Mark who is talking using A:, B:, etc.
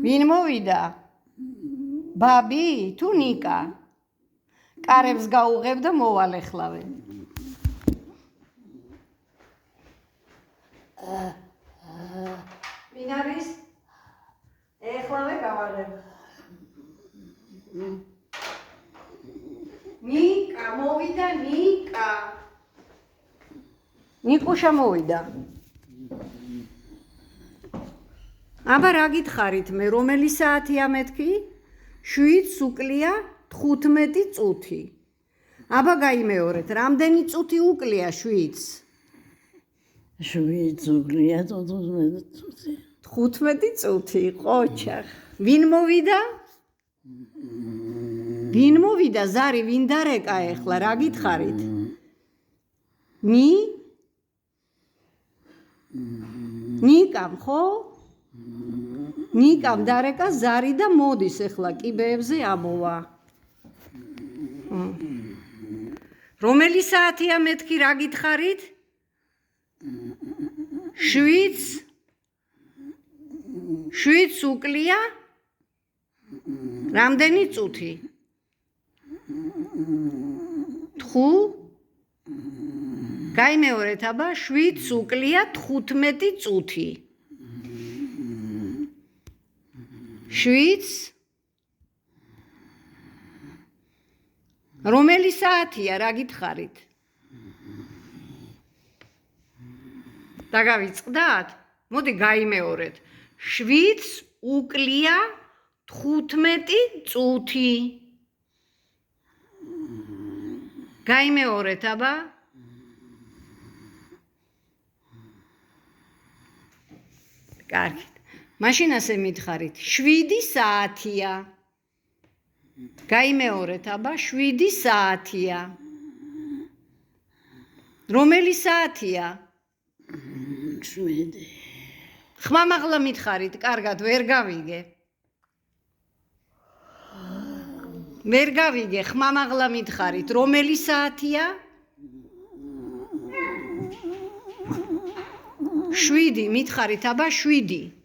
A: ვინ მოვიდა? ბაბი თუ ნიკა? კარებს გაუღებ და მოვალ ეხლავე. ვინ არის? ეხლავე გავაღებ. ნიკა მოვიდა, ნიკა. ნიკუშა მოვიდა. აბა რა გითხარით მე, რომელი საათია მეთქი? 7 უკლია 15 წუთი. აბა გაიმეორეთ, რამდენი წუთი უკლია 7-ს?
B: 7 უკლია 15 წუთი.
A: 15 წუთი, ყოჩახ. ვინ მოვიდა? ვინ მოვიდა? ზარი ვინ დარეკა ეხლა, რა გითხარით? ნიკამ, ხო? ნიკამ დარეკა ზარი და მოდის ეხლა კიბეებზე ამოვა. რომელი საათია მეთქი, რა გითხარით? 7 უკლია რამდენი წუთი? 5 გაიმეორეთ აბა 7 უკლია 15 წუთი. 7 რომელი საათია, რა გითხარით? დაგავიწყდათ? მოდი გაიმეორეთ. 7 უკლია 15 წუთი. გაიმეორეთ აბა? კარგით. მაშინ ასე მითხარით, 7 საათია. გაიმეორეთ აბა, 7 საათია. რომელი საათია?
B: 7.
A: ხმამაღლა მითხარით, კარგად, ვერ გავიგე. ვერ გავიგე, ხმამაღლა მითხარით, რომელი საათია? 7 მითხარით აბა 7.